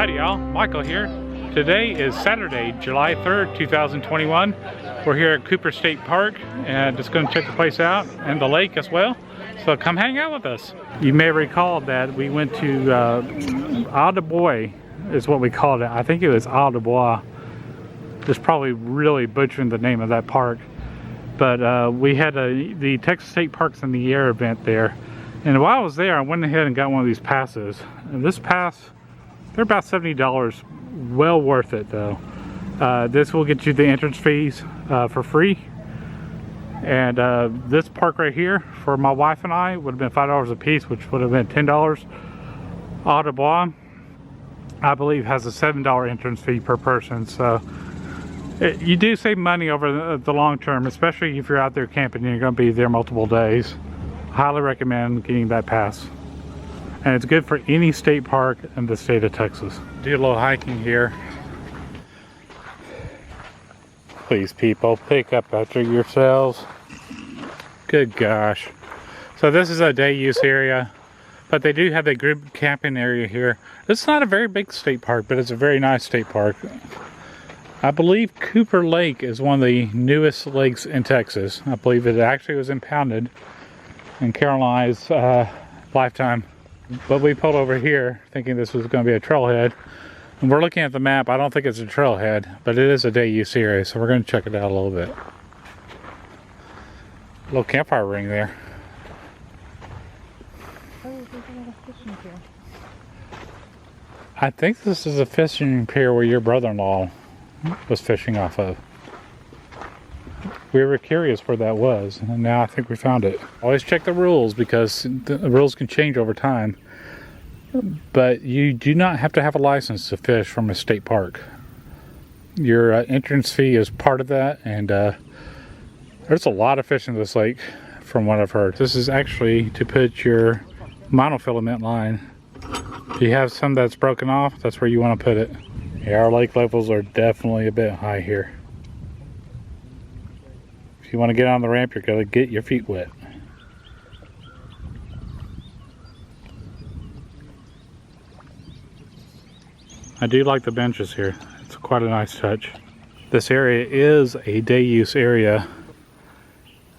Howdy y'all, Michael here. Today is Saturday, July 3rd, 2021. We're here at Cooper State Park and just going to check the place out and the lake as well. So come hang out with us. You may recall that we went to Isle de Bois is what we called it. I think it was Isle de Bois. Just probably really butchering the name of that park. But we had the Texas State Parks in the Air event there. And while I was there, I went ahead and got one of these passes. And this pass, they're about $70. Well worth it though. This will get you the entrance fees for free. And this park right here, for my wife and I, would have been $5 a piece, which would have been $10. Isle de Bois, I believe, has a $7 entrance fee per person. So you do save money over the long term, especially if you're out there camping and you're going to be there multiple days. Highly recommend getting that pass. And it's good for any state park in the state of Texas. Do a little hiking here. Please people, pick up after yourselves. Good gosh. So this is a day use area, but they do have a group camping area here. It's not a very big state park, but it's a very nice state park. I believe Cooper Lake is one of the newest lakes in Texas. I believe it actually was impounded in Caroline's lifetime. But we pulled over here thinking this was going to be a trailhead. And we're looking at the map. I don't think it's a trailhead, but it is a day use area, so we're going to check it out a little bit. A little campfire ring there. I think this is a fishing pier where your brother-in-law was fishing off of. We were curious where that was, and now I think we found it. Always check the rules, because the rules can change over time. But you do not have to have a license to fish from a state park. Your entrance fee is part of that, and there's a lot of fish in this lake from what I've heard. This is actually to put your monofilament line. If you have some that's broken off, that's where you want to put it. Yeah, our lake levels are definitely a bit high here. If you want to get on the ramp, you're going to get your feet wet. I do like the benches here. It's quite a nice touch. This area is a day use area.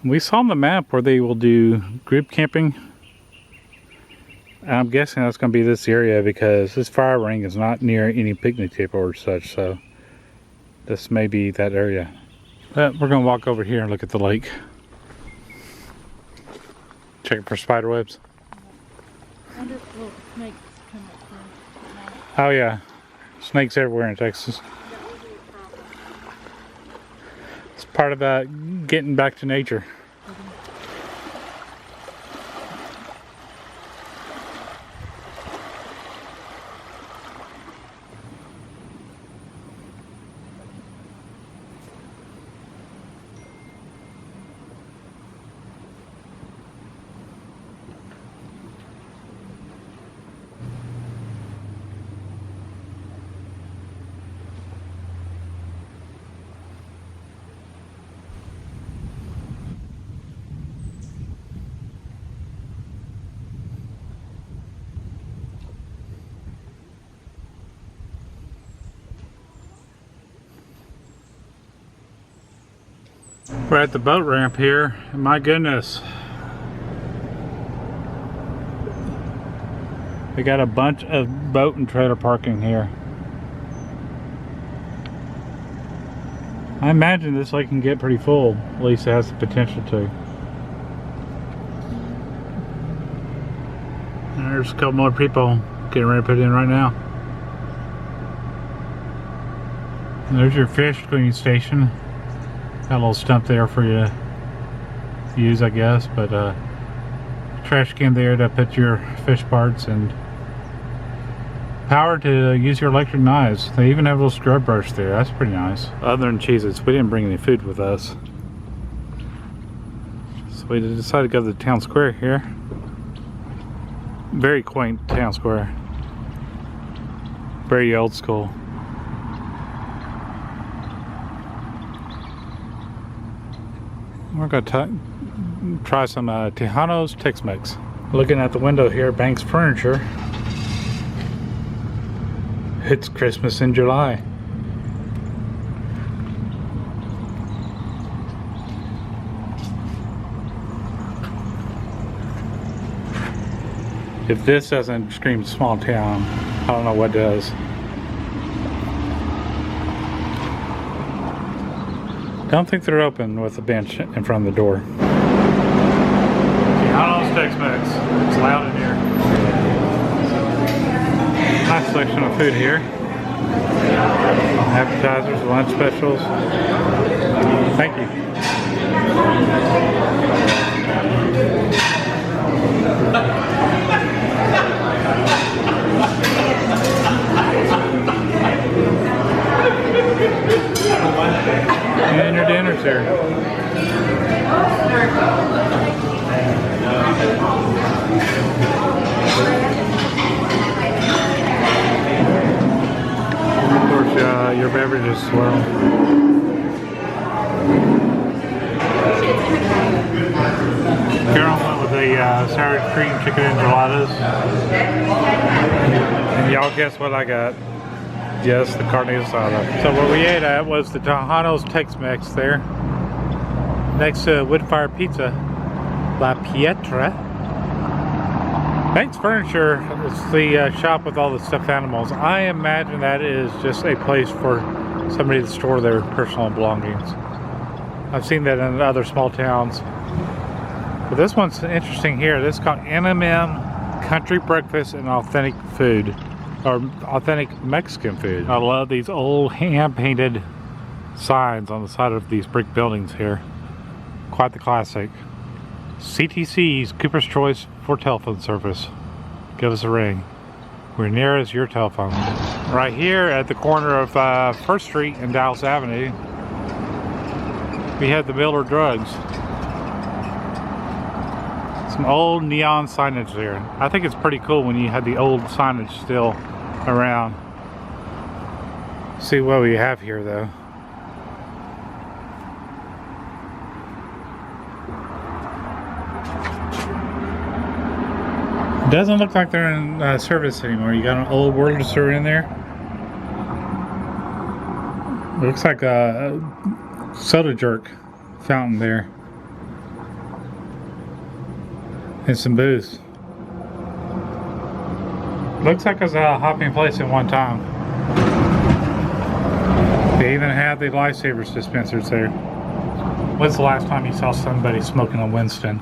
We saw on the map where they will do group camping. I'm guessing that's going to be this area because this fire ring is not near any picnic table or such, so this may be that area. But we're going to walk over here and look at the lake. Checking for spider webs. Oh yeah, snakes everywhere in Texas. It's part of getting back to nature. We're at the boat ramp here, and my goodness, they got a bunch of boat and trailer parking here. I imagine this lake can get pretty full, at least it has the potential to. And there's a couple more people getting ready to put in right now. And there's your fish cleaning station. Got a little stump there for you to use, I guess, but trash can there to put your fish parts, and power to use your electric knives. They even have a little scrub brush there. That's pretty nice. Other than Cheez-Its, we didn't bring any food with us, so we decided to go to the town square here. Very quaint town square. Very old school. We're going to try some Tejano's Tex-Mex. Looking at the window here, Banks Furniture It's Christmas in July. If this doesn't scream small town, I don't know what does. Don't think they're open with a bench in front of the door. Howdy's Tex-Mex. It's loud in here. Nice selection of food here. Appetizers, lunch specials. Thank you. And your dinner's here. Of course, your beverages as well. Carol went with the sour cream chicken enchiladas. And y'all guess what I got? Yes, the carne asada. So what we ate at was the Howdy's Tex-Mex there. Next to Woodfire Pizza, La Pietra. Thanks Furniture. It's the shop with all the stuffed animals. I imagine that is just a place for somebody to store their personal belongings. I've seen that in other small towns. But this one's interesting here. This is called NMM Country Breakfast and Authentic Food. Or authentic Mexican food. I love these old hand-painted signs on the side of these brick buildings here. Quite the classic. CTC's Cooper's Choice for telephone service. Give us a ring. We're near as your telephone. Right here at the corner of 1st Street and Dallas Avenue, we have the Miller Drugs. Some old neon signage there. I think it's pretty cool when you have the old signage still around. See what we have here though. It doesn't look like they're in service anymore. You got an old Wurlitzer in there. It looks like a soda jerk fountain there. And some booze. Looks like it was a hopping place at one time. They even have the Lifesavers dispensers there. When's the last time you saw somebody smoking a Winston?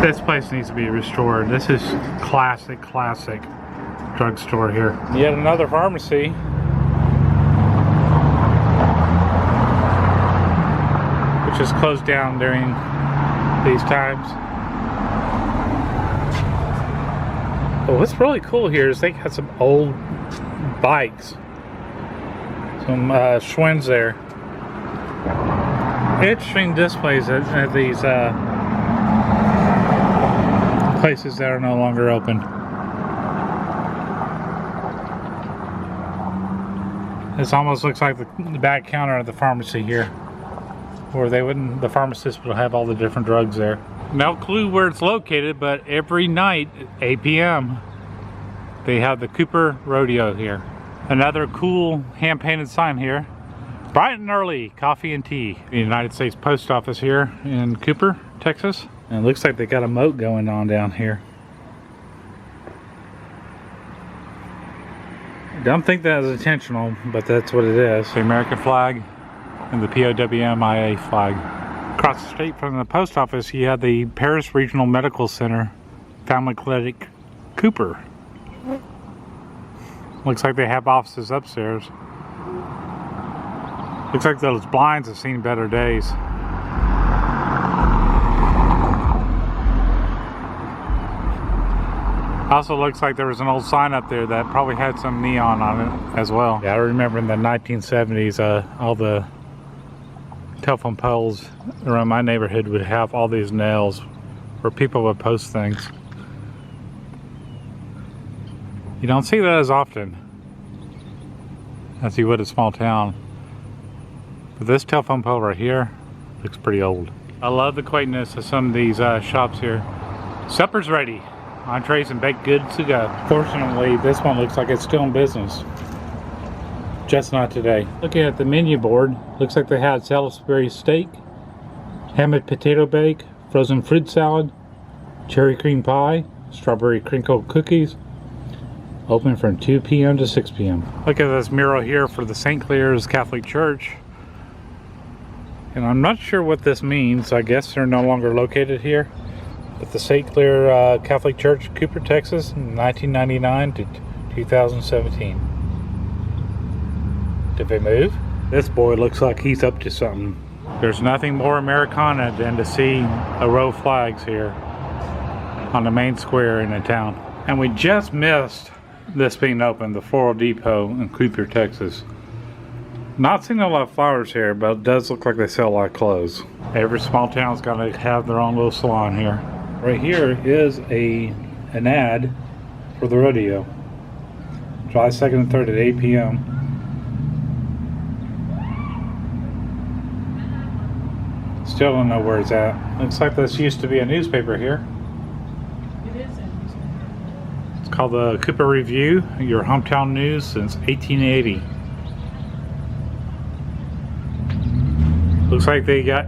This place needs to be restored. This is classic drugstore here. Yet another pharmacy. Which is closed down during these times. But what's really cool here is they got some old bikes. Some Schwinn's there. Interesting displays at these places that are no longer open. This almost looks like the back counter of the pharmacy here, where the pharmacist would have all the different drugs there. No clue where it's located, but every night at 8 p.m. they have the Cooper Rodeo here. Another cool hand-painted sign here. Bright and early, coffee and tea. The United States Post Office here in Cooper, Texas. And it looks like they got a moat going on down here. I don't think that is intentional, but that's what it is. The American flag and the POWMIA flag. Across the street from the post office, you have the Paris Regional Medical Center Family Clinic Cooper. Looks like they have offices upstairs. Looks like those blinds have seen better days. Also looks like there was an old sign up there that probably had some neon on it as well. Yeah, I remember in the 1970s, all the telephone poles around my neighborhood would have all these nails where people would post things. You don't see that as often as you would a small town. But this telephone pole right here looks pretty old. I love the quaintness of some of these shops here. Supper's ready. Entrees and baked goods to go. Fortunately, this one looks like it's still in business. Just not today. Looking at the menu board, looks like they had Salisbury steak, hammered potato bake, frozen fruit salad, cherry cream pie, strawberry crinkle cookies. Open from 2 p.m. to 6 p.m. Look at this mural here for the St. Clair's Catholic Church. And I'm not sure what this means. I guess they're no longer located here. But the St. Clair Catholic Church, Cooper, Texas, 1999 to 2017. Did they move? This boy looks like he's up to something. There's nothing more Americana than to see a row of flags here on the main square in the town. And we just missed this being open, the Floral Depot in Cooper, Texas. Not seeing a lot of flowers here, but it does look like they sell a lot of clothes. Every small town's got to have their own little salon here. Right here is an ad for the rodeo. July 2nd and 3rd at 8 p.m. Still don't know where it's at. Looks like this used to be a newspaper here. It is a newspaper. It's called the Cooper Review, your hometown news since 1880. Looks like they got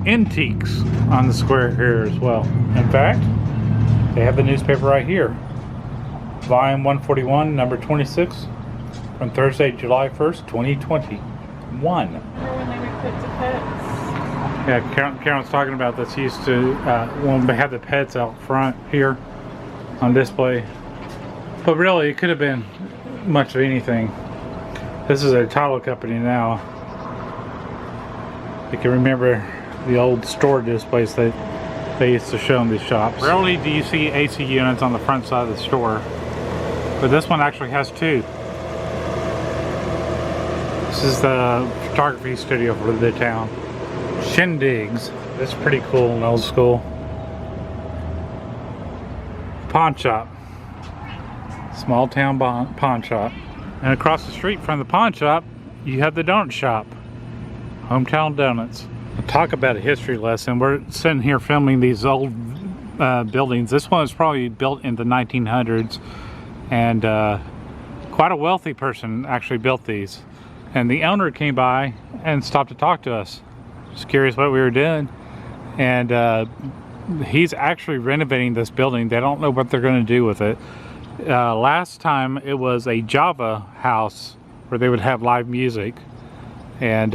antiques on the square here as well. In fact, they have the newspaper right here. Volume 141, number 26, from Thursday, July 1st, 2021. Remember when they would put the pets? Yeah, Karen's talking about this. He used to, when they had the pets out front here on display. But really, it could have been much of anything. This is a title company now. You can remember the old store displays that they used to show in these shops. Rarely do you see AC units on the front side of the store, but this one actually has two. This is the photography studio for the town. Shindigs. That's pretty cool and old school. Pawn shop. Small town pawn shop. And across the street from the pawn shop, you have the donut shop. Hometown Donuts. Talk about a history lesson. We're sitting here filming these old buildings. This one was probably built in the 1900s, and quite a wealthy person actually built these. And the owner came by and stopped to talk to us. Just curious what we were doing. And he's actually renovating this building. They don't know what they're going to do with it. Last time it was a Java house where they would have live music. And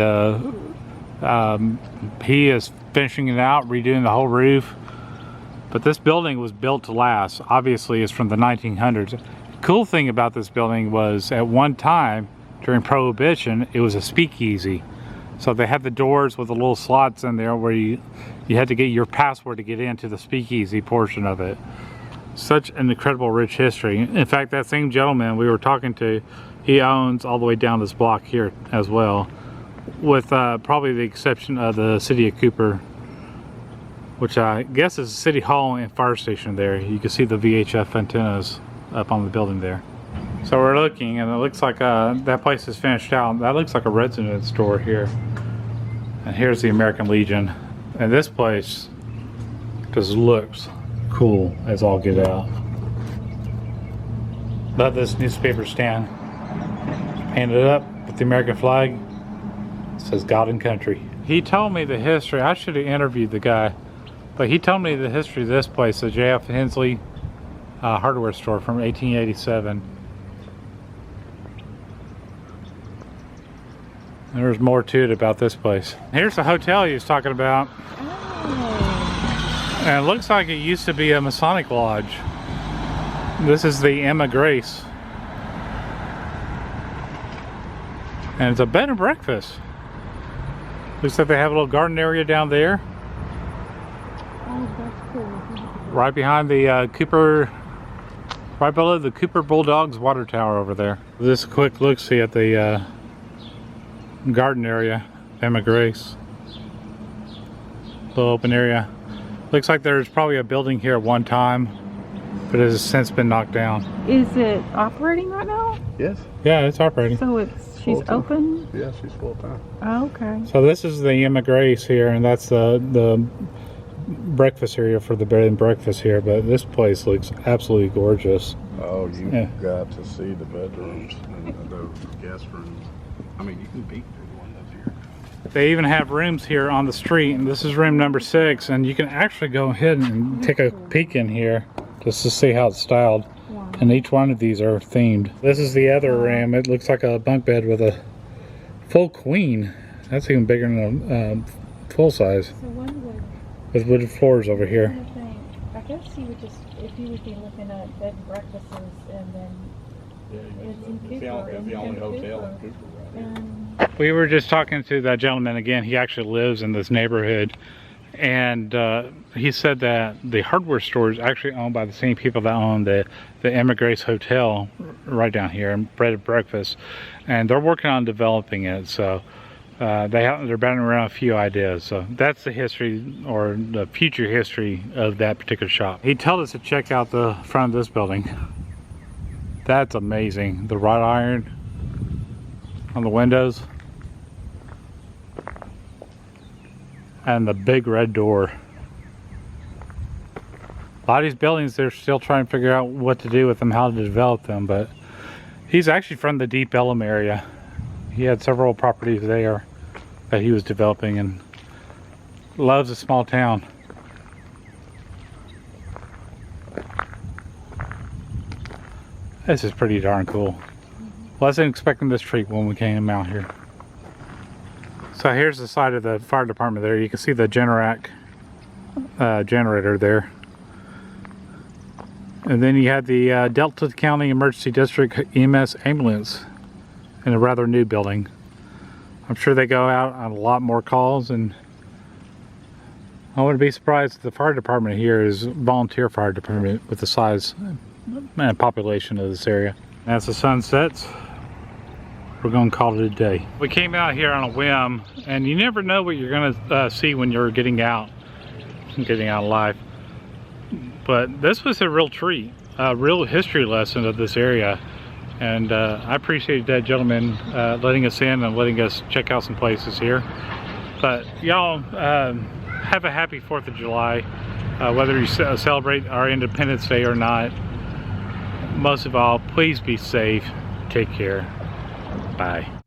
he is finishing it out, redoing the whole roof. But this building was built to last. Obviously, it's from the 1900s. The cool thing about this building was at one time during Prohibition, it was a speakeasy. So they had the doors with the little slots in there where you had to get your password to get into the speakeasy portion of it. Such an incredible rich history. In fact, that same gentleman we were talking to, he owns all the way down this block here as well, with probably the exception of the city of Cooper, which I guess is City Hall and fire station there. You can see the VHF antennas up on the building there. So we're looking, and it looks like that place is finished out. That looks like a resident store here. And here's the American Legion. And this place just looks cool as all get out. Love this newspaper stand. Painted up with the American flag. It says God and Country. He told me the history. I should have interviewed the guy. But he told me the history of this place, the J.F. Hensley hardware store from 1887. There's more to it about this place. Here's the hotel he was talking about. Oh. And it looks like it used to be a Masonic lodge. This is the Emma Grace. And it's a bed and breakfast. Looks like they have a little garden area down there. Oh, that's cool. Right behind the Cooper, right below the Cooper Bulldogs water tower over there. This quick look-see at the garden area, Emma Grace. Little open area. Looks like there's probably a building here at one time, but it has since been knocked down. Is it operating right now? Yes. Yeah, it's operating. So she's open? Yeah, she's full time. Oh, okay. So this is the Emma Grace here, and that's the breakfast area for the bed and breakfast here, but this place looks absolutely gorgeous. Oh, you Yeah. got to see the bedrooms and the guest rooms. I mean, you can beat everyone that's here. They even have rooms here on the street, and this is room number 6, and you can actually go ahead and take a peek in here just to see how it's styled. Wow. And each one of these are themed. This is the other room. It looks like a bunk bed with a full queen. That's even bigger than a full size. So when would With wooded floors over here. I think? I guess you would just, if you would be looking at bed and breakfasts and then it's in Cooper. It's the only hotel in Cooper right here. and We were just talking to that gentleman again. He actually lives in this neighborhood, and he said that the hardware store is actually owned by the same people that own the Emigres Hotel right down here, and Bread and Breakfast, and they're working on developing it. So they're batting around a few ideas. So that's the history, or the future history, of that particular shop. He told us to check out the front of this building. That's amazing. The wrought iron on the windows. And the big red door. A lot of these buildings, they're still trying to figure out what to do with them, how to develop them, but he's actually from the Deep Ellum area. He had several properties there that he was developing, and loves a small town. This is pretty darn cool. Wasn't expecting this treat when we came out here. So here's the side of the fire department there. You can see the Generac generator there. And then you had the Denton County Emergency District EMS ambulance in a rather new building. I'm sure they go out on a lot more calls, and I wouldn't be surprised if the fire department here is a volunteer fire department with the size and population of this area. As the sun sets, we're going to call it a day. We came out here on a whim, and you never know what you're going to see when you're getting out in life. But this was a real treat, a real history lesson of this area. And I appreciate that gentleman letting us in and letting us check out some places here. But y'all have a happy 4th of July, whether you celebrate our Independence Day or not. Most of all, please be safe. Take care. Bye.